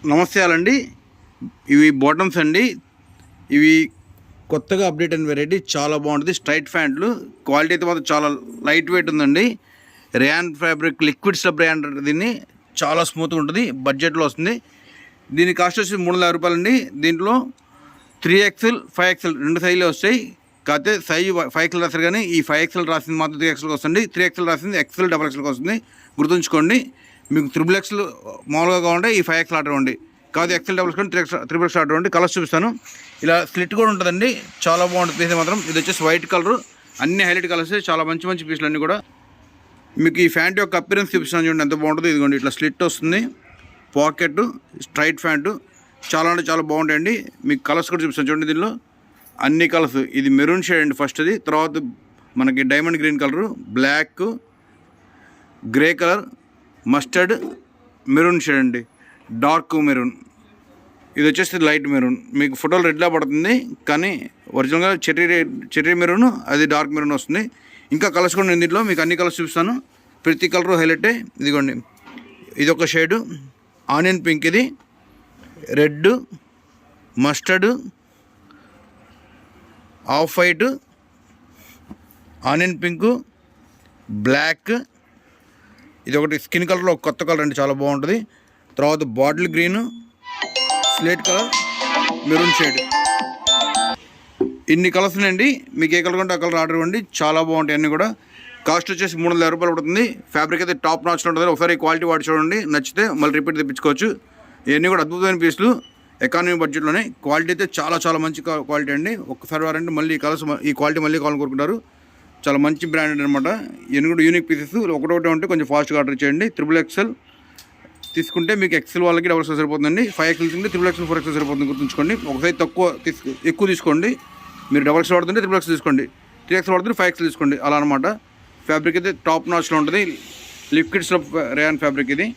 నమస్తేలండి. ఇవి బాటమ్స్ అండి. ఇవి కొత్తగా అప్డేట్ అయిన వెరైటీ, చాలా బాగుంటుంది. స్ట్రైట్ ప్యాంట్లు, క్వాలిటీ అయితే మాత్రం చాలా లైట్ వెయిట్ ఉందండి. Rayon fabric liquid slub rayon అంటారు దీన్ని. చాలా స్మూత్గా ఉంటుంది, బడ్జెట్లో వస్తుంది. దీని కాస్ట్ వచ్చి 300,000 రూపాయలండి. దీంట్లో 3XL 5XL రెండు సైజులే వస్తాయి. కాకపోతే సైజు 5XL రాస్తారు, కానీ ఈ 5XL రాసింది మాత్రం 3XLకి వస్తుంది. 3XL రాసింది XL XXLకి వస్తుంది. గుర్తుంచుకోండి. మీకు XXL మామూలుగా కావాలంటే ఈ 5XL ఆర్డర్ ఇవ్వండి. కాదు XL XXL XXL ఆర్డర్ ఇవ్వండి. కలర్స్ చూపిస్తాను. ఇలా స్లిట్ కూడా ఉంటుందండి, చాలా బాగుంటుంది పీస్ మాత్రం. ఇది వచ్చేసి వైట్ కలర్, అన్ని హైలైట్ కలర్స్, చాలా మంచి మంచి పీసులు అన్నీ కూడా. మీకు ఈ ప్యాంట్ యొక్క అపిరెన్స్ చూపిస్తాను చూడండి, ఎంత బాగుంటుంది. ఇదిగోండి, ఇట్లా స్లిట్ వస్తుంది, పాకెట్, స్ట్రైట్ ప్యాంటు, చాలా అంటే చాలా బాగుంటాయండి. మీకు కలర్స్ కూడా చూపిస్తాను చూడండి. దీనిలో అన్ని కలర్స్. ఇది మెరూన్ షేడ్ అండి ఫస్ట్, అది. తర్వాత మనకి diamond green colour, black, grey colour, mustard, maroon shade అండి, డార్క్ మెరూన్. ఇది వచ్చేసి లైట్ మెరూన్. మీకు ఫోటోలు రెడ్లా పడుతుంది, కానీ ఒరిజినల్గా చెర్రీ మెరూన్, అది డార్క్ మెరూన్ వస్తుంది. ఇంకా కలర్స్ కూడా నేను దీంట్లో మీకు అన్ని కలర్స్ చూపిస్తాను. ప్రతి కలర్ హైలైటే. ఇదిగోండి, ఇది ఒక షేడు ఆనియన్ పింక్, ఇది red, mustard, off white, onion pink, black, ఇది ఒకటి స్కిన్ కలర్లో ఒక కొత్త కలర్ అండి, చాలా బాగుంటుంది. తర్వాత bottle green, slate colour, maroon shade. ఇన్ని కలర్స్ అండి. మీకు ఏ కలర్ ఉంటే ఆ కలర్ ఆర్డర్ ఇవ్వండి, చాలా బాగుంటాయి అన్నీ కూడా. కాస్ట్ వచ్చేసి 300,000 రూపాయలు పడుతుంది. ఫ్యాబ్రిక్ అయితే టాప్ నాచ్లో ఉంటుంది. ఒకసారి క్వాలిటీ వాడి చూడండి, నచ్చితే మళ్ళీ రిపీట్ తెప్పించుకోవచ్చు. ఇవన్నీ కూడా అద్భుతమైన పీసులు, ఎకానమీ బడ్జెట్లోనే. క్వాలిటీ అయితే చాలా చాలా మంచి క్వాలిటీ అండి. ఒక్కసారి వారంటే మళ్ళీ ఈ కలర్స్, ఈ క్వాలిటీ మళ్ళీ కావాలని కోరుకుంటారు. చాలా మంచి బ్రాండ్ అనమాట. ఇవన్నీ కూడా యూనిక్ పీసెస్. ఒకటొకటి ఉంటే కొంచెం ఫాస్ట్గా ఆర్డర్ చేయండి. XXL తీసుకుంటే మీకు XL వాళ్ళకి XXL సరిపోతుందండి. 5XL తీసుకుంటే XXL 4XL సరిపోతుంది. గుర్తుంచుకోండి. ఒక సైజ్ ఎక్కువ తీసుకోండి. మీరు XXL వాడుతుంటే XXL తీసుకోండి, 3XL వాడుతుంటే 5XL తీసుకోండి, అలా అనమాట. ఫ్యాబ్రిక్ అయితే టాప్ నాచ్లో ఉంటుంది. లిక్విడ్ స్లబ్ రేయాన్ ఫ్యాబ్రిక్ ఇది.